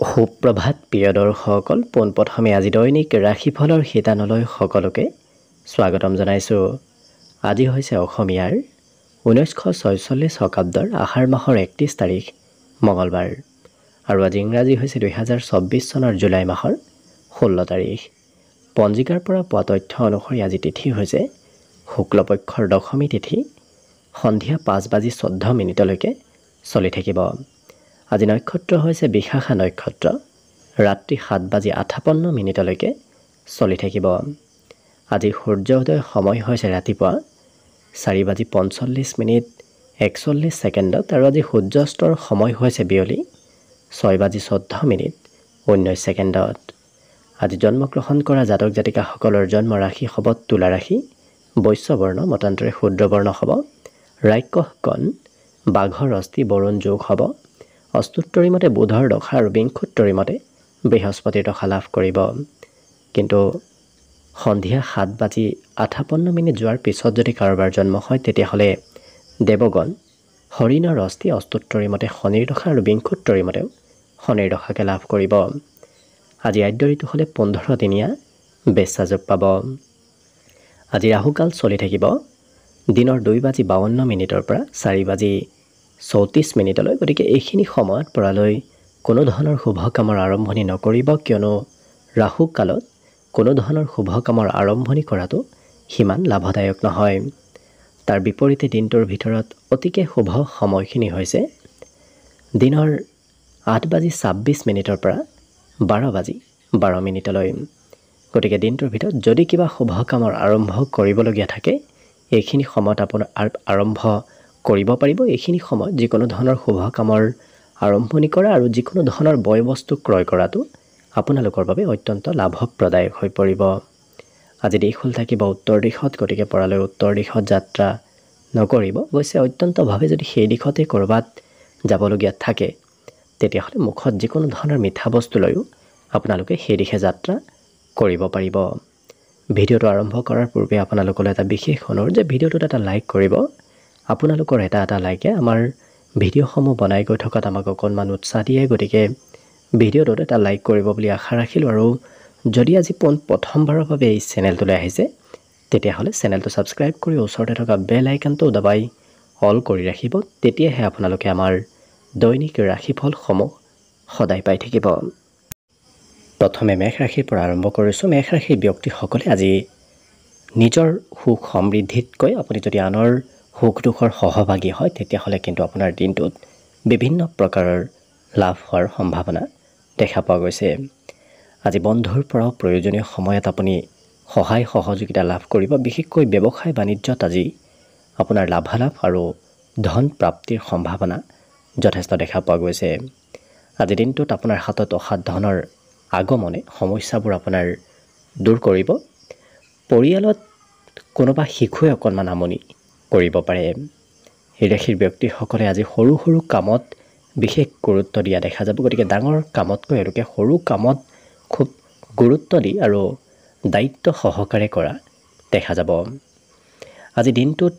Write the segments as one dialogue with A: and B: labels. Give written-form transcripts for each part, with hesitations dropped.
A: সুপ্ৰভাত প্ৰিয় দৰ্শকসকল, পোনপ্ৰথমে আজি দৈনিক ৰাশিফলৰ শিতানলৈ সকলোকে স্বাগতম জনাইছোঁ। আজি হৈছে অসমীয়াৰ 1946 শকাব্দৰ আহাৰ মাহৰ 31 তাৰিখ মঙলবাৰ আৰু আজি ইংৰাজী হৈছে 2024 চনৰ জুলাই মাহৰ 16 তাৰিখ। পঞ্জিকাৰ পৰা পোৱা তথ্য অনুসৰি আজি তিথি হৈছে শুক্লপক্ষৰ দশমী তিথি, সন্ধিয়া 5:14 চলি থাকিব। আজি নক্ষত্ৰ হৈছে বিশাখা নক্ষত্ৰ, ৰাত্ৰি 7:58 চলি থাকিব। আজি সূৰ্য উদয় সময় হৈছে ৰাতিপুৱা 4:45:41 আৰু আজি সূৰ্যাস্তৰ সময় হৈছে বিয়লি 6:14:19। আজি জন্মগ্ৰহণ কৰা জাতক জাতিকাসকলৰ জন্ম ৰাশি হ'ব তুলা ৰাশি, বৈশ্যবৰ্ণ মতান্তৰে শূদ্ৰবৰ্ণ হ'ব, ৰাক্ষস গণ, বাঘৰ অস্থি বৰুণ যোগ হ'ব, অষ্টোত্তৰী মতে বুধৰ দশা আৰু বিংশোত্তৰী মতে বৃহস্পতিৰ দশা লাভ কৰিব। কিন্তু সন্ধিয়া 7:58 যোৱাৰ পিছত যদি কাৰোবাৰ জন্ম হয় তেতিয়াহ'লে দেৱগণ হৰিণৰ অস্থি অষ্টোত্তৰী মতে শনিৰ দশা আৰু বিংশোত্তৰী মতেও শনিৰ দশাকে লাভ কৰিব। আজি আদ্য ঋতু হ'লে 15 দিনীয়া বেচ্ছা যোগ পাব। আজি ৰাহুকাল চলি থাকিব দিনৰ 2:52 পৰা 4:34। গতিকে এইখিনি সময়ত পৰালৈ কোনো ধৰণৰ শুভ কামৰ আৰম্ভণি নকৰিব, কিয়নো ৰাহু কালত কোনো ধৰণৰ শুভ কামৰ আৰম্ভণি কৰাটো সিমান লাভদায়ক নহয়। তাৰ বিপৰীতে দিনটোৰ ভিতৰত অতিকে শুভ সময়খিনি হৈছে দিনৰ 8:26 পৰা 12:12। গতিকে দিনটোৰ ভিতৰত যদি কিবা শুভ কামৰ আৰম্ভ কৰিবলগীয়া থাকে এইখিনি সময়ত আপোনাৰ আৰম্ভ কৰিব পাৰিব। এইখিনি সময়ত যিকোনো ধৰণৰ শুভ কামৰ আৰম্ভণি কৰা আৰু যিকোনো ধৰণৰ বয় বস্তু ক্ৰয় কৰাটো আপোনালোকৰ বাবে অত্যন্ত লাভপ্ৰদায়ক হৈ পৰিব। আজি দিশ হ'ল থাকিব উত্তৰ দিশত, গতিকে পৰালৈ উত্তৰ দিশত যাত্ৰা নকৰিব। অৱশ্যে অত্যন্তভাৱে যদি সেই দিশতে ক'ৰবাত যাবলগীয়া থাকে তেতিয়াহ'লে মুখত যিকোনো ধৰণৰ মিঠা বস্তু লৈও আপোনালোকে সেই দিশে যাত্ৰা কৰিব পাৰিব। ভিডিঅ'টো আৰম্ভ কৰাৰ পূৰ্বে আপোনালোকলৈ এটা বিশেষ অনুৰোধ যে ভিডিঅ'টোত এটা লাইক কৰিব। আপোনালোকৰ এটা লাইকে আমাৰ ভিডিঅ'সমূহ বনাই গৈ থকাত আমাক অকণমান উৎসাহ দিয়ে। গতিকে ভিডিঅ'টোত এটা লাইক কৰিব বুলি আশা ৰাখিলোঁ। আৰু যদি আজি প্ৰথমবাৰৰ বাবে এই চেনেলটোলৈ আহিছে তেতিয়াহ'লে চেনেলটো ছাবস্ক্ৰাইব কৰি ওচৰতে থকা বেল আইকনটো দবাই অল কৰি ৰাখিব। তেতিয়াহে আপোনালোকে আমাৰ দৈনিক ৰাশিফলসমূহ সদায় পাই থাকিব। প্ৰথমে মেষ ৰাশিৰ পৰা আৰম্ভ কৰিছোঁ। মেষ ৰাশিৰ ব্যক্তিসকলে আজি নিজৰ সুখ সমৃদ্ধিতকৈ আপুনি যদি আনৰ সুখ দুখৰ সহভাগী হয় তেতিয়াহ'লে কিন্তু আপোনাৰ দিনটোত বিভিন্ন প্ৰকাৰৰ লাভ হোৱাৰ সম্ভাৱনা দেখা পোৱা গৈছে। আজি বন্ধুৰ পৰাও প্ৰয়োজনীয় সময়ত আপুনি সহায় সহযোগিতা লাভ কৰিব। বিশেষকৈ ব্যৱসায় বাণিজ্যত আজি আপোনাৰ লাভালাভ আৰু ধন প্ৰাপ্তিৰ সম্ভাৱনা যথেষ্ট দেখা পোৱা গৈছে। আজি দিনটোত আপোনাৰ হাতত অহা ধনৰ আগমনে সমস্যাবোৰ আপোনাৰ দূৰ কৰিব। পৰিয়ালত কোনোবা শিশুৱে অকণমান আমনি কৰিব পাৰে। এই ৰাশিৰ ব্যক্তিসকলে আজি সৰু সৰু কামত বিশেষ গুৰুত্ব দিয়া দেখা যাব। গতিকে ডাঙৰ কামতকৈ এওঁলোকে সৰু কামত খুব গুৰুত্ব দি আৰু দায়িত্ব সহকাৰে কৰা দেখা যাব। আজি দিনটোত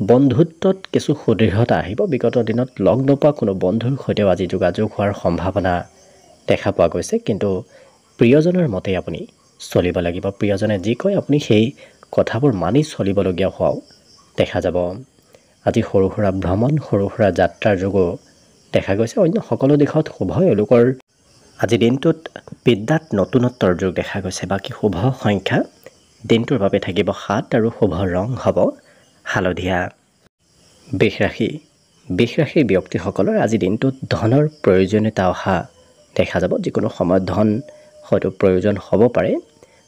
A: বন্ধুত্বত কিছু সুদৃঢ়তা আহিব। বিগত দিনত লগ নোপোৱা কোনো বন্ধুৰ সৈতেও আজি যোগাযোগ হোৱাৰ সম্ভাৱনা দেখা পোৱা গৈছে। কিন্তু প্ৰিয়জনৰ মতেই আপুনি চলিব লাগিব। প্ৰিয়জনে যি কয় আপুনি সেই কথাবোৰ মানি চলিবলগীয়া হোৱাও দেখা যাব। আজি সৰু সুৰা ভ্ৰমণ, সৰু সুৰা যাত্ৰাৰ যোগো দেখা গৈছে। অন্য সকলো দিশত শুভ। এওঁলোকৰ আজি দিনটোত বিদ্যাত নতুনত্বৰ যোগ দেখা গৈছে। বাকী শুভ সংখ্যা দিনটোৰ বাবে থাকিব 7 আৰু শুভ ৰং হ'ব হালধীয়া। বৃষ ৰাশিৰ ব্যক্তিসকলৰ আজি দিনটোত ধনৰ প্ৰয়োজনীয়তা অহা দেখা যাব। যিকোনো সময়ত ধন হয়তো প্ৰয়োজন হ'ব পাৰে।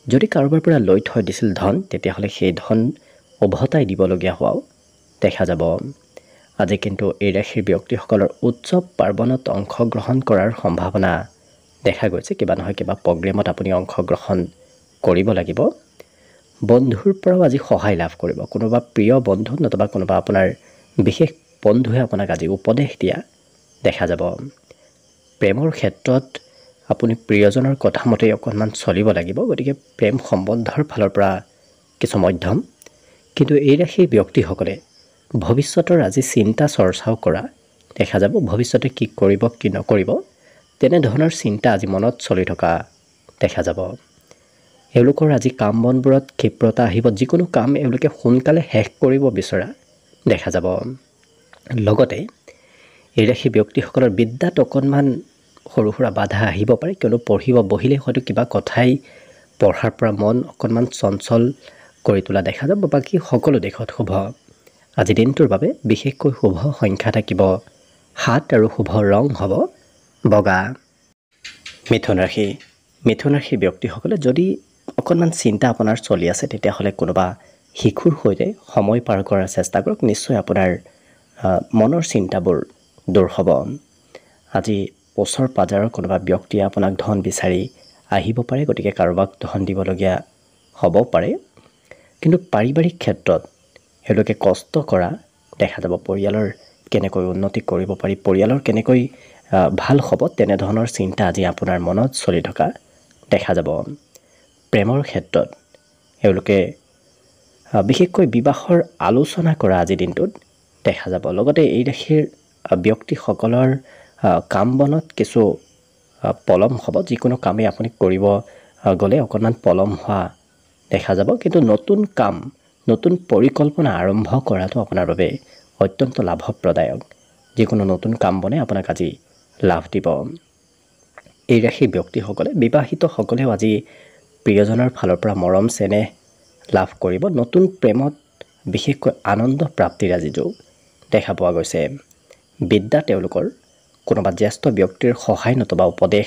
A: যদি কাৰোবাৰ পৰা লৈ থৈ দিছিল ধন তেতিয়াহ'লে সেই ধন উভতাই দিবলগীয়া হোৱাও দেখা যাব। আজি কিন্তু এই ৰাশিৰ ব্যক্তিসকলৰ উৎসৱ পাৰ্বণত অংশগ্ৰহণ কৰাৰ সম্ভাৱনা দেখা গৈছে। কিবা নহয় কিবা প্ৰগ্ৰেমত আপুনি অংশগ্ৰহণ কৰিব লাগিব। বন্ধুৰ পৰাও আজি সহায় লাভ কৰিব। কোনোবা প্ৰিয় বন্ধু নতুবা কোনোবা আপোনাৰ বিশেষ বন্ধুৱে আপোনাক আজি উপদেশ দিয়া দেখা যাব। প্ৰেমৰ ক্ষেত্ৰত আপুনি প্ৰিয়জনৰ কথা মতে অকণমান চলিব লাগিব। গতিকে প্ৰেম সম্বন্ধৰ ফালৰ পৰা কিছু মধ্যম। কিন্তু এই ৰাশিৰ ব্যক্তিসকলে ভৱিষ্যতৰ আজি চিন্তা চৰ্চাও কৰা দেখা যাব। ভৱিষ্যতে কি কৰিব কি নকৰিব তেনেধৰণৰ চিন্তা আজি মনত চলি থকা দেখা যাব। এওঁলোকৰ আজি কাম বনবোৰত ক্ষিপ্ৰতা আহিব, যিকোনো কাম এওঁলোকে সোনকালে শেষ কৰিব বিচৰা দেখা যাব। লগতে এই ৰাশি ব্যক্তিসকলৰ বিদ্যাত অকণমান সৰু সুৰা বাধা আহিব পাৰে, কিয়নো পঢ়িব বহিলে হয়তো কিবা কথাই পঢ়াৰ পৰা মন অকণমান চঞ্চল কৰি তোলা দেখা যাব। বাকী সকলো দিশত শুভ। আজি দিনটোৰ বাবে বিশেষকৈ শুভ সংখ্যা থাকিব 7 আৰু শুভ ৰং হ'ব বগা। মিথুন ৰাশি। মিথুন ৰাশিৰ ব্যক্তিসকলে যদি অকণমান চিন্তা আপোনাৰ চলি আছে, তেতিয়াহ'লে কোনোবা শিশুৰ সৈতে সময় পাৰ কৰাৰ চেষ্টা কৰক। নিশ্চয় আপোনাৰ মনৰ চিন্তাবোৰ দূৰ হ'ব। আজি ওচৰ পাজাৰৰ কোনোবা ব্যক্তিয়ে আপোনাক ধন বিচাৰি আহিব পাৰে, গতিকে কাৰোবাক ধন দিবলগীয়া হ'ব পাৰে। কিন্তু পাৰিবাৰিক ক্ষেত্ৰত এওঁলোকে কষ্ট কৰা দেখা যাব। পৰিয়ালৰ কেনেকৈ উন্নতি কৰিব পাৰি, পৰিয়ালৰ কেনেকৈ ভাল হ'ব, তেনেধৰণৰ চিন্তা আজি আপোনাৰ মনত চলি থকা দেখা যাব। প্ৰেমৰ ক্ষেত্ৰত এওঁলোকে বিশেষকৈ বিবাহৰ আলোচনা কৰা আজি দিনটোত দেখা যাব। লগতে এই ৰাশিৰ ব্যক্তিসকলৰ কাম বনত কিছু পলম হ'ব। যিকোনো কামেই আপুনি কৰিব গ'লে অকণমান পলম হোৱা দেখা যাব। কিন্তু নতুন কাম, নতুন পৰিকল্পনা আৰম্ভ কৰাটো আপোনাৰ বাবে অত্যন্ত লাভপ্ৰদায়ক। যিকোনো নতুন কাম বনে আপোনাক আজি লাভ দিব। এই ৰাশিৰ ব্যক্তিসকলে, বিবাহিতসকলেও আজি প্ৰিয়জনৰ ফালৰ পৰা মৰম চেনেহ লাভ কৰিব। নতুন প্ৰেমত বিশেষকৈ আনন্দ প্ৰাপ্তিৰ আজি যোগ দেখা পোৱা গৈছে। বিদ্যা তেওঁলোকৰ কোনোবা জ্যেষ্ঠ ব্যক্তিৰ সহায় নতুবা উপদেশ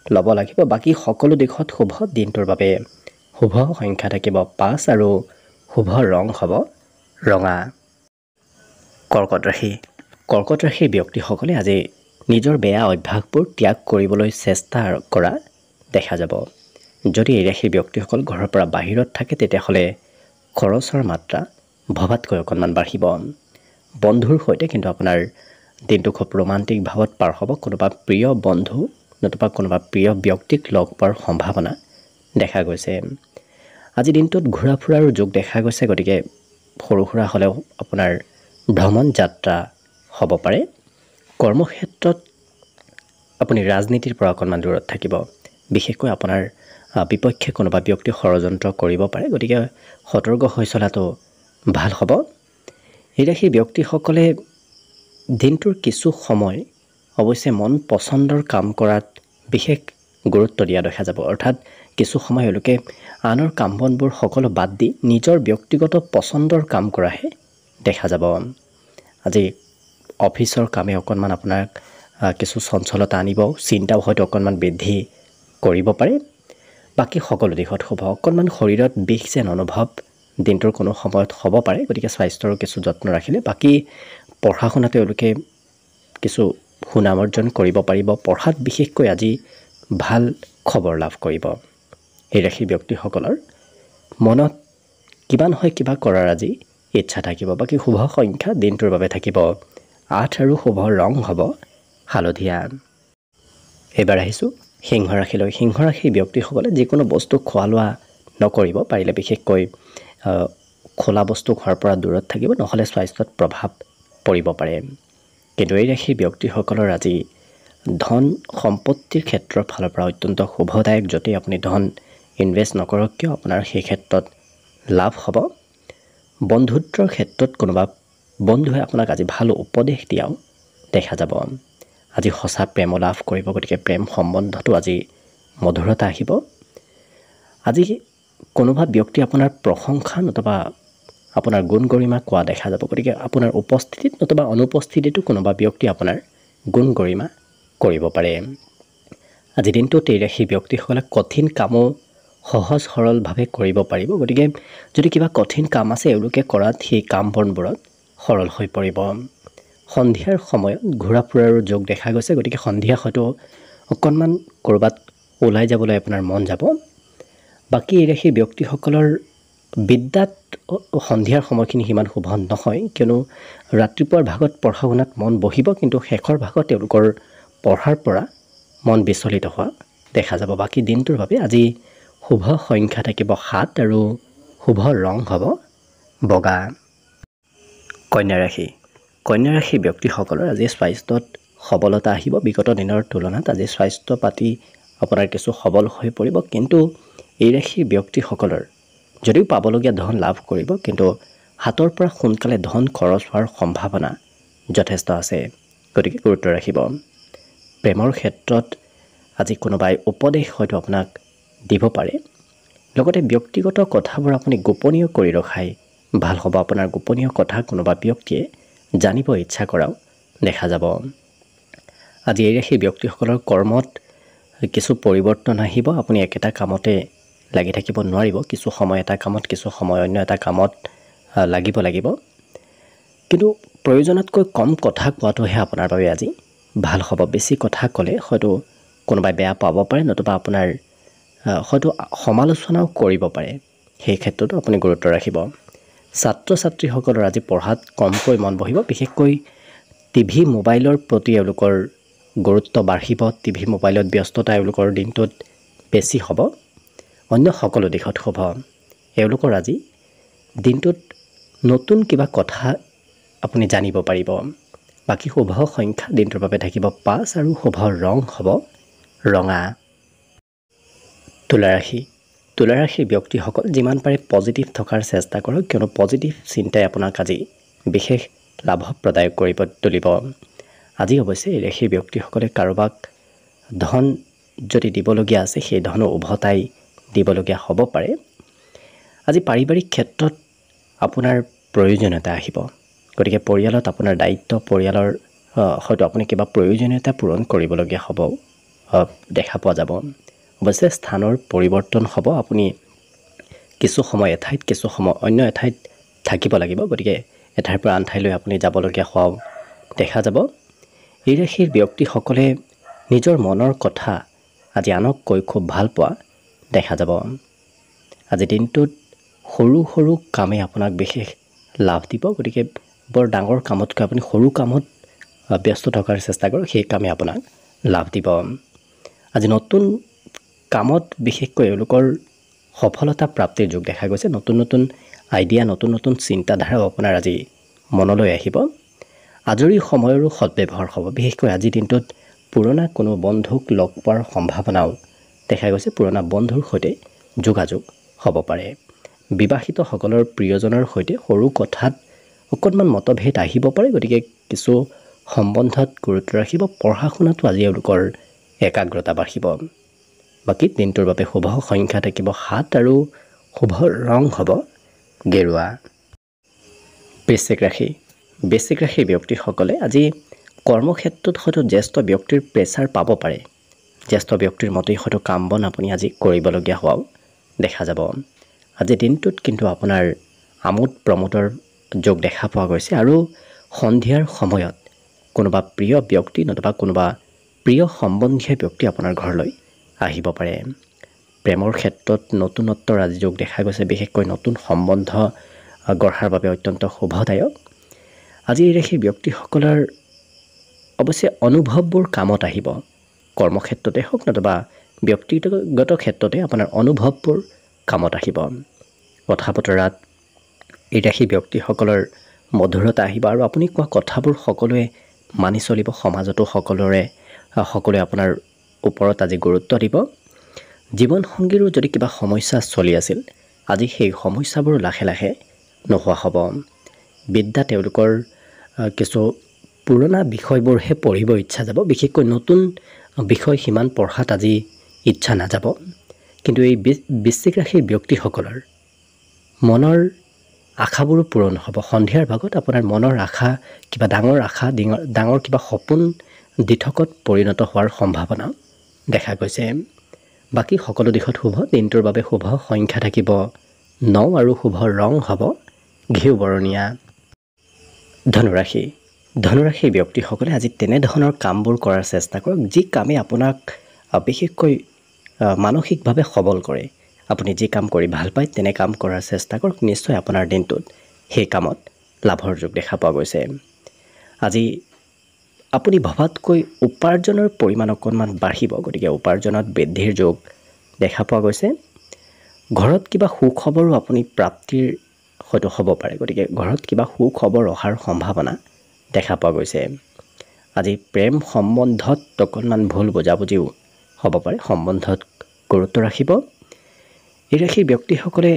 A: ল'ব লাগিব। বাকী সকলো দিশত শুভ। দিনটোৰ বাবে শুভ সংখ্যা থাকিব 5 আৰু শুভ ৰং হ'ব ৰঙা। কৰ্কট ৰাশি। কৰ্কট ৰাশিৰ ব্যক্তিসকলে আজি নিজৰ বেয়া অভ্যাসবোৰ ত্যাগ কৰিবলৈ চেষ্টা কৰা দেখা যাব। যদি এই ৰাশিৰ ব্যক্তিসকল ঘৰৰ পৰা বাহিৰত থাকে, তেতিয়াহ'লে খৰচৰ মাত্ৰা ভবাতকৈ অকণমান বাঢ়িব। বন্ধুৰ সৈতে কিন্তু আপোনাৰ দিনটো খুব ৰোমান্টিক ভাৱত পাৰ হ'ব। কোনোবা প্ৰিয় বন্ধু নতুবা কোনোবা প্ৰিয় ব্যক্তিক লগ পোৱাৰ সম্ভাৱনা দেখা গৈছে। আজি দিনটোত ঘূৰা ফুৰাৰো যোগ দেখা গৈছে, গতিকে সৰু সুৰা হ'লেও আপোনাৰ ভ্ৰমণ যাত্ৰা হ'ব পাৰে। কৰ্মক্ষেত্ৰত আপুনি ৰাজনীতিৰ পৰা অকণমান দূৰত থাকিব। বিশেষকৈ আপোনাৰ বিপক্ষে কোনোবা ব্যক্তি ষড়যন্ত্ৰ কৰিব পাৰে, গতিকে সতৰ্ক হৈ চলাটো ভাল হ'ব। এই ৰাশিৰ ব্যক্তিসকলে দিনটোৰ কিছু সময় অৱশ্যে মন পচন্দৰ কাম কৰাত বিশেষ গুৰুত্ব দিয়া দেখা যাব। অৰ্থাৎ কিছু সময় এওঁলোকে আনৰ কাম বনবোৰ সকলো বাদ দি নিজৰ ব্যক্তিগত পচন্দৰ কাম কৰাহে দেখা যাব। আজি অফিচৰ কামে অকণমান আপোনাক কিছু চঞ্চলতা আনিব, চিন্তাও হয়তো অকণমান বৃদ্ধি কৰিব পাৰে। বাকী সকলো দিশত শুভ। অকণমান শৰীৰত বিষ যেন অনুভৱ দিনটোৰ কোনো সময়ত হ'ব পাৰে, গতিকে স্বাস্থ্যৰো কিছু যত্ন ৰাখিলে। বাকী পঢ়া শুনাত তেওঁলোকে কিছু সুনাম অৰ্জন কৰিব পাৰিব। পঢ়াত বিশেষকৈ আজি ভাল খবৰ লাভ কৰিব। এই ৰাশিৰ ব্যক্তিসকলৰ মনত কিবা নহয় কিবা কৰাৰ আজি ইচ্ছা থাকিব। বাকী শুভ সংখ্যা দিনটোৰ বাবে থাকিব 8 আৰু শুভ ৰং হ'ব হালধীয়া। এইবাৰ আহিছোঁ সিংহ ৰাশিলৈ। সিংহ ৰাশিৰ ব্যক্তিসকলে যিকোনো বস্তু খোৱা লোৱা নকৰিব। পাৰিলে বিশেষকৈ খোলা বস্তু খোৱাৰ পৰা দূৰত থাকিব, নহ'লে স্বাস্থ্যত প্ৰভাৱ পৰিব পাৰে। কিন্তু এই ৰাশিৰ ব্যক্তিসকলৰ আজি ধন সম্পত্তিৰ ক্ষেত্ৰৰ ফালৰ পৰা অত্যন্ত শুভদায়ক। য'তেই আপুনি ধন ইনভেষ্ট নকৰক কিয়, আপোনাৰ সেই ক্ষেত্ৰত লাভ হ'ব। বন্ধুত্বৰ ক্ষেত্ৰত কোনোবা বন্ধুৱে আপোনাক আজি ভাল উপদেশ দিয়াও দেখা যাব। আজি সঁচা প্ৰেম লাভ কৰিব, গতিকে প্ৰেম সম্বন্ধটো আজি মধুৰতা আহিব। আজি কোনোবা ব্যক্তি আপোনাৰ প্ৰশংসা নতুবা আপোনাৰ গুণ গৰিমা কোৱা দেখা যাব। গতিকে আপোনাৰ উপস্থিতিত নতুবা অনুপস্থিতিতো কোনোবা ব্যক্তি আপোনাৰ গুণ গৰিমা কৰিব পাৰে। আজি দিনটোত এই ৰাশিৰ ব্যক্তিসকলে কঠিন কামো সহজ সৰলভাৱে কৰিব পাৰিব। গতিকে যদি কিবা কঠিন কাম আছে এওঁলোকে কৰাত সেই কাম বনবোৰত সৰল হৈ পৰিব। সন্ধিয়াৰ সময়ত ঘূৰা ফুৰাৰো যোগ দেখা গৈছে, গতিকে সন্ধিয়া হয়তো অকণমান ক'ৰবাত ওলাই যাবলৈ আপোনাৰ মন যাব। বাকী এই ৰাশিৰ ব্যক্তিসকলৰ বিদ্যাত সন্ধিয়াৰ সময়খিনি সিমান শুভ নহয়, কিয়নো ৰাতিপুৱাৰ ভাগত পঢ়া শুনাত মন বহিব, কিন্তু শেষৰ ভাগত তেওঁলোকৰ পঢ়াৰ পৰা মন বিচলিত হোৱা দেখা যাব। বাকী দিনটোৰ বাবে আজি শুভ সংখ্যা থাকিব 7 আৰু শুভ ৰং হ'ব বগা। কন্যা ৰাশি। কন্যা ৰাশিৰ ব্যক্তিসকলৰ আজি স্বাস্থ্যত সবলতা আহিব বিগত দিনৰ তুলনাত আজি স্বাস্থ্য পাতি আপোনাৰ কিছু সবল হৈ পৰিব কিন্তু এই ৰাশিৰ ব্যক্তিসকলৰ যদিও পাবলগীয়া ধন লাভ কৰিব কিন্তু হাতৰ পৰা সোনকালে ধন খৰচ হোৱাৰ সম্ভাৱনা যথেষ্ট আছে গতিকে গুৰুত্ব ৰাখিব প্ৰেমৰ ক্ষেত্ৰত আজি কোনোবাই উপদেশ হয়তো আপোনাক দিব পাৰে লগতে ব্যক্তিগত কথাবোৰ আপুনি গোপনীয় কৰি ৰখাই ভাল হ'ব আপোনাৰ গোপনীয় কথা কোনোবা ব্যক্তিয়ে জানিব ইচ্ছা কৰাও দেখা যাব আজি এই ৰাশিৰ ব্যক্তিসকলৰ কৰ্মত কিছু পৰিৱৰ্তন আহিব আপুনি একেটা কামতে লাগি থাকিব নোৱাৰিব কিছু সময় এটা কামত কিছু সময় অন্য এটা কামত লাগিব কিন্তু প্ৰয়োজনতকৈ কম কথা কোৱাটোহে আপোনাৰ বাবে আজি ভাল হ'ব বেছি কথা ক'লে হয়তো কোনোবাই বেয়া পাব পাৰে নতুবা আপোনাৰ হয়তো সমালোচনাও কৰিব পাৰে সেই ক্ষেত্ৰতো আপুনি গুৰুত্ব ৰাখিব ছাত্ৰ ছাত্ৰীসকলৰ আজি পঢ়াত কমকৈ মন বহিব বিশেষকৈ টিভি মোবাইলৰ প্ৰতি এওঁলোকৰ গুৰুত্ব বাঢ়িব টিভি মোবাইলত ব্যস্ততা এওঁলোকৰ দিনটোত বেছি হ'ব অন্য সকলো দিশত শুভ এওঁলোকৰ আজি দিনটোত নতুন কিবা কথা আপুনি জানিব পাৰিব বাকী শুভ সংখ্যা দিনটোৰ বাবে থাকিব 5 আৰু শুভ ৰং হ'ব ৰঙা তুলা ৰাশিৰ ব্যক্তিসকল যিমান পাৰে পজিটিভ থকাৰ চেষ্টা কৰক কিয়নো পজিটিভ চিন্তাই আপোনাক আজি বিশেষ লাভপ্ৰদায়ক কৰিব তুলিব আজি অৱশ্যে এই ৰাশিৰ ব্যক্তিসকলে কাৰোবাক ধন যদি দিবলগীয়া আছে সেই ধন উভতাই দিবলগীয়া হ'ব পাৰে আজি পাৰিবাৰিক ক্ষেত্ৰত আপোনাৰ প্ৰয়োজনীয়তা আহিব গতিকে পৰিয়ালত আপোনাৰ দায়িত্ব পৰিয়ালৰ হয়তো আপুনি কিবা প্ৰয়োজনীয়তা পূৰণ কৰিবলগীয়া হ'ব দেখা পোৱা যাব অৱশ্যে স্থানৰ পৰিৱৰ্তন হ'ব আপুনি কিছু সময় এঠাইত কিছু সময় অন্য এঠাইত থাকিব লাগিব গতিকে এঠাইৰ পৰা আন ঠাইলৈ আপুনি যাবলগীয়া হোৱাও দেখা যাব এই ৰাশিৰ ব্যক্তিসকলে নিজৰ মনৰ কথা আজি আনক কৈ খুব ভাল পোৱা দেখা যাব আজি দিনটোত সৰু সৰু কামে আপোনাক বিশেষ লাভ দিব গতিকে বৰ ডাঙৰ কামতকৈ আপুনি সৰু কামত ব্যস্ত থকাৰ চেষ্টা কৰক সেই কামে আপোনাক লাভ দিব আজি নতুন কামত বিশেষকৈ এওঁলোকৰ সফলতা প্ৰাপ্তিৰ যোগ দেখা গৈছে নতুন আইডিয়া নতুন চিন্তাধাৰাও আপোনাৰ আজি মনলৈ আহিব আজৰি সময়ৰো সদ্ব্যৱহাৰ হ'ব বিশেষকৈ আজিৰ দিনটোত পুৰণা কোনো বন্ধুক লগ পোৱাৰ সম্ভাৱনাও দেখা গৈছে পুৰণা বন্ধুৰ সৈতে যোগাযোগ হ'ব পাৰে বিবাহিতসকলৰ প্ৰিয়জনৰ সৈতে সৰু কথাত অকণমান মতভেদ আহিব পাৰে গতিকে কিছু সম্বন্ধত গুৰুত্ব ৰাখিব পঢ়া শুনাটো আজি এওঁলোকৰ একাগ্ৰতা বাঢ়িব বাকী দিনটোৰ বাবে শুভ সংখ্যা থাকিব 7 আৰু শুভ ৰং হ'ব গেৰুৱা বৃশ্চিক ৰাশিৰ ব্যক্তিসকলে আজি কৰ্মক্ষেত্ৰত হয়তো জ্যেষ্ঠ ব্যক্তিৰ প্ৰেছাৰ পাব পাৰে জ্যেষ্ঠ ব্যক্তিৰ মতেই হয়তো কাম বন আপুনি আজি কৰিবলগীয়া হোৱাও দেখা যাব আজি দিনটোত কিন্তু আপোনাৰ আমোদ প্ৰমোদৰ যোগ দেখা পোৱা গৈছে আৰু সন্ধিয়াৰ সময়ত কোনোবা প্ৰিয় ব্যক্তি নতুবা কোনোবা প্ৰিয় সম্বন্ধীয় ব্যক্তি আপোনাৰ ঘৰলৈ আহিব পাৰে প্ৰেমৰ ক্ষেত্ৰত নতুনত্বৰ আজি যোগ দেখা গৈছে বিশেষকৈ নতুন সম্বন্ধ গঢ়াৰ বাবে অত্যন্ত শুভদায়ক আজি এই ৰাশিৰ ব্যক্তিসকলৰ অৱশ্যে অনুভৱবোৰ কামত আহিব কৰ্মক্ষেত্ৰতে হওক নতুবা ব্যক্তিগত ক্ষেত্ৰতে আপোনাৰ অনুভৱবোৰ কামত আহিব কথা বতৰাত এই ৰাশিৰ ব্যক্তিসকলৰ মধুৰতা আহিব আৰু আপুনি কোৱা কথাবোৰ সকলোৱে মানি চলিব সমাজতো সকলোৱে আপোনাৰ ওপৰত আজি গুৰুত্ব দিব জীৱনসংগীৰো যদি কিবা সমস্যা চলি আছিল আজি সেই সমস্যাবোৰ লাহে লাহে নোহোৱা হ'ব বিদ্যা তেওঁলোকৰ কিছু পুৰণা বিষয়বোৰহে পঢ়িব ইচ্ছা যাব বিশেষকৈ নতুন বিষয় সিমান পঢ়াত আজি ইচ্ছা নাযাব কিন্তু এই বৃশ্চিক ৰাশিৰ ব্যক্তিসকলৰ মনৰ আশাবোৰো পূৰণ হ'ব সন্ধিয়াৰ ভাগত আপোনাৰ মনৰ আশা কিবা ডাঙৰ কিবা সপোন দিঠকত পৰিণত হোৱাৰ সম্ভাৱনা দেখা গৈছে বাকী সকলো দিশত শুভ দিনটোৰ বাবে শুভ সংখ্যা থাকিব 9 আৰু শুভ ৰং হ'ব ঘিউ বৰণীয়া ধনুৰাশিৰ ব্যক্তিসকলে আজি তেনেধৰণৰ কামবোৰ কৰাৰ চেষ্টা কৰক যি কামে আপোনাক বিশেষকৈ মানসিকভাৱে সবল কৰে আপুনি যি কাম কৰি ভাল পায় তেনে কাম কৰাৰ চেষ্টা কৰক নিশ্চয় আপোনাৰ দিনটোত সেই কামত লাভৰ যোগ দেখা পোৱা গৈছে আজি আপুনি ভবাতকৈ উপাৰ্জনৰ পৰিমাণ অকণমান বাঢ়িব গতিকে উপাৰ্জনত বৃদ্ধিৰ যোগ দেখা পোৱা গৈছে ঘৰত কিবা সুখবৰো আপুনি প্ৰাপ্তিৰ হয়তো হ'ব পাৰে গতিকে ঘৰত কিবা সুখবৰ অহাৰ সম্ভাৱনা দেখা পোৱা গৈছে আজি প্ৰেম সম্বন্ধত অকণমান ভুল বুজাবুজিও হ'ব পাৰে, সম্বন্ধত গুৰুত্ব ৰাখিব। এই ৰাশিৰ ব্যক্তিসকলে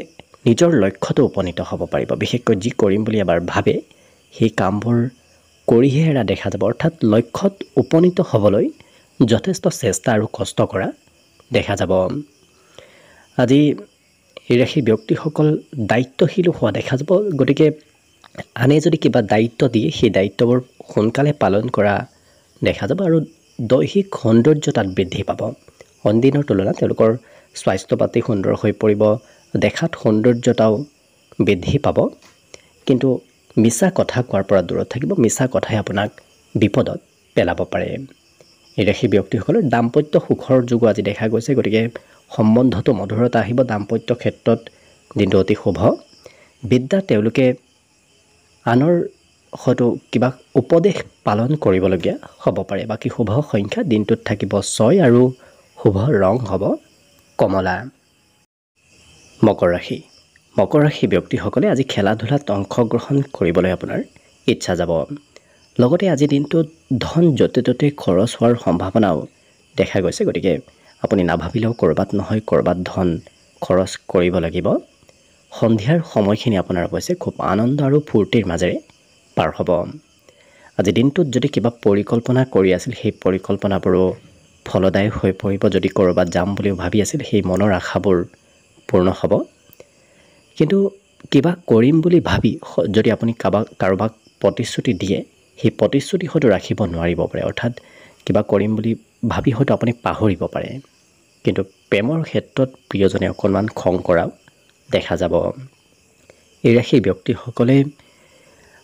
A: নিজৰ লক্ষ্যতো উপনীত হ'ব পাৰিব। বিশেষকৈ যি কৰিম বুলি এবাৰ ভাবে সেই কামবোৰ কৰিহে এৰা দেখা যাব, অৰ্থাৎ লক্ষ্যত উপনীত হ'বলৈ যথেষ্ট চেষ্টা আৰু কষ্ট কৰা দেখা যাব। আজি এই ৰাশিৰ ব্যক্তিসকল দায়িত্বশীলো হোৱা দেখা যাব, গতিকে আনে যদি কিবা দায়িত্ব দিয়ে সেই দায়িত্ববোৰ সোনকালে পালন কৰা দেখা যাব আৰু দৈহিক সৌন্দৰ্য তাত বৃদ্ধি পাব। অইন দিনৰ তুলনাত তেওঁলোকৰ স্বাস্থ্য পাতি সুন্দৰ হৈ পৰিব, দেখাত সৌন্দৰ্যতাও বৃদ্ধি পাব। কিন্তু মিছা কথা কোৱাৰ পৰা দূৰত থাকিব, মিছা কথাই আপোনাক বিপদত পেলাব পাৰে। এই ৰাশিৰ ব্যক্তিসকলৰ দাম্পত্য সুখৰ যোগো আজি দেখা গৈছে, গতিকে সম্বন্ধতো মধুৰতা আহিব। দাম্পত্য ক্ষেত্ৰত দিনটো অতি শুভ। বিদ্যা তেওঁলোকে আনৰ হয়তো কিবা উপদেশ পালন কৰিবলগীয়া হ'ব পাৰে। বাকী শুভ সংখ্যা দিনটোত থাকিব 6 আৰু শুভ ৰং হ'ব কমলা। মকৰ ৰাশি। মকৰ ৰাশি ব্যক্তিসকলে আজি খেলা ধূলাত অংশগ্ৰহণ কৰিবলৈ আপোনাৰ ইচ্ছা যাব। লগতে আজি দিনটোত ধন য'তে ত'তে খৰচ হোৱাৰ সম্ভাৱনাও দেখা গৈছে, গতিকে আপুনি নাভাবিলেও ক'ৰবাত নহয় ক'ৰবাত ধন খৰচ কৰিব লাগিব। সন্ধিয়াৰ সময়খিনি আপোনাৰ অৱশ্যে খুব আনন্দ আৰু ফূৰ্তিৰ মাজেৰে পাৰ হ'ব। আজি দিনটোত যদি কিবা পৰিকল্পনা কৰি আছিল সেই পৰিকল্পনাবোৰো ফলদায়ক হৈ পৰিব। যদি ক'ৰবাত যাম বুলিও ভাবি আছিল সেই মনৰ আশাবোৰ পূৰ্ণ হ'ব। কিন্তু কিবা কৰিম বুলি ভাবি যদি আপুনি কাৰোবাক প্ৰতিশ্ৰুতি দিয়ে সেই প্ৰতিশ্ৰুতি হয়তো ৰাখিব নোৱাৰিব পাৰে, অৰ্থাৎ কিবা কৰিম বুলি ভাবি হয়তো আপুনি পাহৰিব পাৰে। কিন্তু প্ৰেমৰ ক্ষেত্ৰত প্ৰিয়জনে অকণমান খং কৰাও দেখা যাব। এই ৰাশিৰ ব্যক্তিসকলে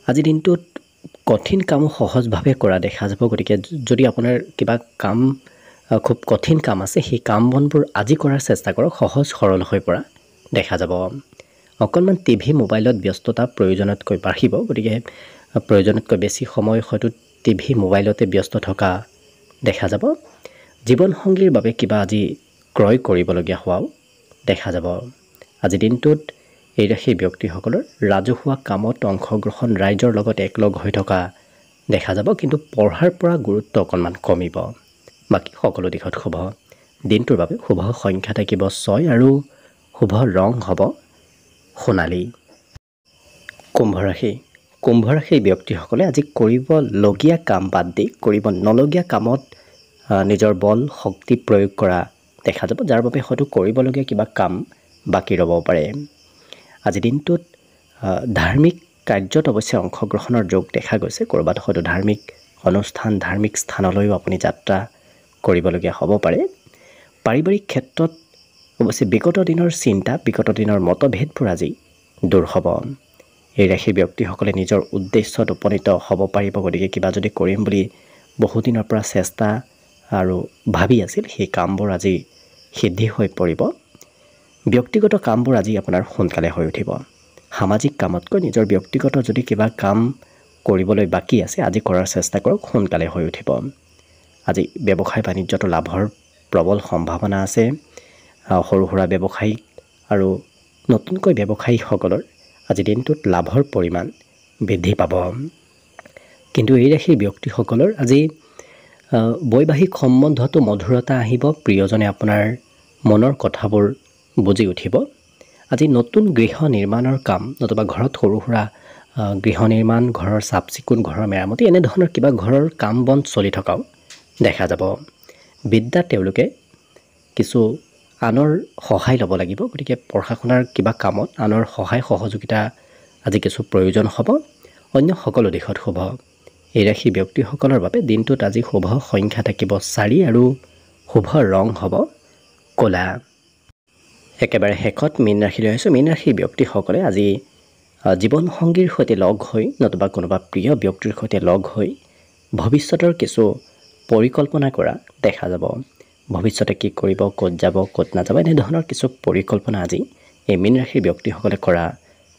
A: আজি দিনটোত কঠিন কামো সহজভাৱে কৰা দেখা যাব, গতিকে যদি আপোনাৰ কিবা কাম খুব কঠিন কাম আছে সেই কাম বনবোৰ আজি কৰাৰ চেষ্টা কৰক, সহজ সৰল হৈ পৰা দেখা যাব। অকণমান টিভি মোবাইলত ব্যস্ততা প্ৰয়োজনতকৈ বাঢ়িব, গতিকে প্ৰয়োজনতকৈ বেছি সময় হয়তো টিভি মোবাইলতে ব্যস্ত থকা দেখা যাব। জীৱনসংগীৰ বাবে কিবা আজি ক্ৰয় কৰিবলগীয়া হোৱাও দেখা যাব। আজি দিনটোত এই ৰাশিৰ ব্যক্তিসকলৰ ৰাজহুৱা কামত অংশগ্ৰহণ, ৰাইজৰ লগত একলগ হৈ থকা দেখা যাব, কিন্তু পঢ়াৰ পৰা গুৰুত্ব অকণমান কমিব। বাকী সকলো দিশত শুভ। দিনটোৰ বাবে শুভ সংখ্যা থাকিব 6 আৰু শুভ ৰং হ'ব সোণালী। কুম্ভ ৰাশি। কুম্ভ ৰাশিৰ ব্যক্তিসকলে আজি কৰিবলগীয়া কাম বাদ দি কৰিব নলগীয়া কামত নিজৰ বল শক্তি প্ৰয়োগ কৰা দেখা যাব, যাৰ বাবে হয়তো কৰিবলগীয়া কিবা কাম বাকী ৰ'ব পাৰে। আজি দিনটোত ধাৰ্মিক কাৰ্যত অৱশ্যে অংশগ্ৰহণৰ যোগ দেখা গৈছে। ক'ৰবাত হয়তো ধাৰ্মিক অনুষ্ঠান, ধাৰ্মিক স্থানলৈও আপুনি যাত্ৰা কৰিবলগীয়া হ'ব পাৰে। পাৰিবাৰিক ক্ষেত্ৰত অৱশ্যে বিগত দিনৰ চিন্তা, বিগত দিনৰ মতভেদবোৰ আজি দূৰ হ'ব। এই ৰাশিৰ ব্যক্তিসকলে নিজৰ উদ্দেশ্যত উপনীত হ'ব পাৰিব, গতিকে কিবা যদি কৰিম বুলি বহুদিনৰ পৰা চেষ্টা আৰু ভাবি আছিল সেই কামবোৰ আজি সিদ্ধি হৈ পৰিব। ব্যক্তিগত কামবোৰ আজি আপোনাৰ সোনকালে হৈ উঠিব। সামাজিক কামতকৈ নিজৰ ব্যক্তিগত যদি কিবা কাম কৰিবলৈ বাকী আছে আজি কৰাৰ চেষ্টা কৰক, সোনকালে হৈ উঠিব। আজি ব্যৱসায় বাণিজ্যতো লাভৰ প্ৰবল সম্ভাৱনা আছে। সৰু সুৰা ব্যৱসায়িক আৰু নতুনকৈ ব্যৱসায়ীসকলৰ আজি দিনটোত লাভৰ পৰিমাণ বৃদ্ধি পাব। কিন্তু এই ৰাশিৰ ব্যক্তিসকলৰ আজি বৈবাহিক সম্বন্ধতো মধুৰতা আহিব, প্ৰিয়জনে আপোনাৰ মনৰ কথাবোৰ বুজি উঠিব। আজি নতুন গৃহ নিৰ্মাণৰ কাম, নতুবা ঘৰত সৰু সুৰা গৃহ নিৰ্মাণ, ঘৰৰ চাফ চিকুণ, ঘৰৰ মেৰামতি, এনেধৰণৰ কিবা ঘৰৰ কাম বন চলি থকাও দেখা যাব। বিদ্যাত তেওঁলোকে কিছু আনৰ সহায় ল'ব লাগিব, গতিকে পঢ়া শুনাৰ কিবা কামত আনৰ সহায় সহযোগিতা আজি কিছু প্ৰয়োজন হ'ব। অন্য সকলো দিশত শুভ। এই ৰাশি ব্যক্তিসকলৰ বাবে দিনটোত আজি শুভ সংখ্যা থাকিব 4 আৰু শুভ ৰং হ'ব ক'লা। একেবাৰে শেষত মীন ৰাশিলৈ আহিছোঁ। মীন ৰাশিৰ ব্যক্তিসকলে আজি জীৱনসংগীৰ সৈতে লগ হৈ, নতুবা কোনোবা প্ৰিয় ব্যক্তিৰ সৈতে লগ হৈ ভৱিষ্যতৰ কিছু পৰিকল্পনা কৰা দেখা যাব। ভৱিষ্যতে কি কৰিব, ক'ত যাব, ক'ত নাযাব, এনেধৰণৰ কিছু পৰিকল্পনা আজি এই মীন ৰাশিৰ ব্যক্তিসকলে কৰা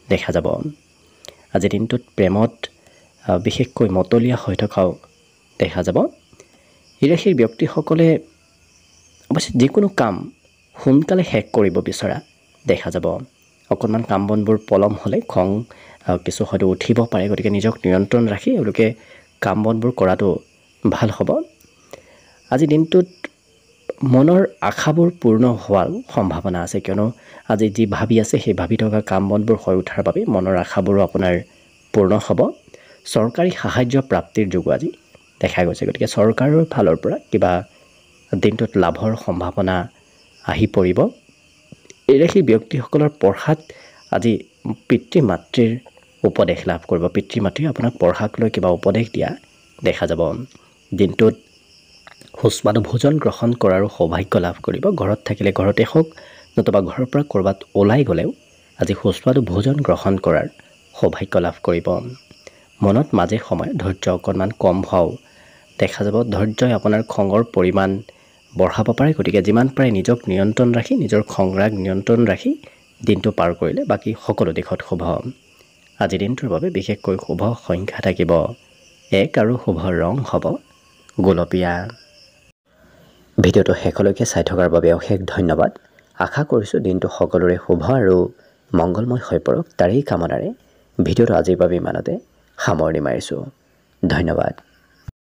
A: দেখা যাব। আজি দিনটোত প্ৰেমত বিশেষকৈ মতলীয়া হৈ থকাও দেখা যাব। এই ৰাশিৰ ব্যক্তিসকলে অৱশ্যে যিকোনো কাম সোনকালে শেষ কৰিব বিচৰা দেখা যাব। অকণমান কাম বনবোৰ পলম হ'লে খং কিছু হয়তো উঠিব পাৰে, গতিকে নিজক নিয়ন্ত্ৰণ ৰাখি এওঁলোকে কাম বনবোৰ কৰাটো ভাল হ'ব। আজি দিনটোত মনৰ আশাবোৰ পূৰ্ণ হোৱাৰ সম্ভাৱনা আছে, কিয়নো আজি যি ভাবি আছে সেই ভাবি থকা কাম বনবোৰ হৈ উঠাৰ বাবে মনৰ আশাবোৰো আপোনাৰ পূৰ্ণ হ'ব। চৰকাৰী সাহায্য প্ৰাপ্তিৰ যোগ আজি দেখা গৈছে, গতিকে চৰকাৰৰ ফালৰ পৰা কিবা দিনটোত লাভৰ সম্ভাৱনা আহি পৰিব। এই ব্যক্তিসকলৰ পঢ়াত আজি পিতৃ মাতৃৰ উপদেশ লাভ কৰিব। পিতৃ মাতৃয়ে আপোনাক পঢ়াক লৈ কিবা উপদেশ দিয়া দেখা যাব। দিনটোত সুস্বাদু ভোজন গ্ৰহণ কৰাৰো সৌভাগ্য লাভ কৰিব। ঘৰত থাকিলে ঘৰতে হওক, নতুবা ঘৰৰ পৰা ক'ৰবাত ওলাই গ'লেও আজি সুস্বাদু ভোজন গ্ৰহণ কৰাৰ সৌভাগ্য লাভ কৰিব। মনত মাজে সময়ে ধৈৰ্য অকণমান কম হোৱাও দেখা যাব। ধৈৰ্যই আপোনাৰ খঙৰ পৰিমাণ বঢ়াব পাৰে, গতিকে যিমান পাৰে নিজক নিয়ন্ত্ৰণ ৰাখি, নিজৰ খং ৰাগ নিয়ন্ত্ৰণ ৰাখি দিনটো পাৰ কৰিলে বাকী সকলো দিশত শুভ। আজিৰ দিনটোৰ বাবে বিশেষকৈ শুভ সংখ্যা থাকিব 1 আৰু শুভ ৰং হ'ব গোলপীয়া। ভিডিঅ'টো শেষলৈকে চাই থকাৰ বাবে অশেষ ধন্যবাদ। আশা কৰিছোঁ দিনটো সকলোৰে শুভ আৰু মংগলময় হৈ পৰক, তাৰেই কামনাৰে ভিডিঅ'টো আজিৰ বাবে ইমানতে সামৰণি মাৰিছোঁ। ধন্যবাদ।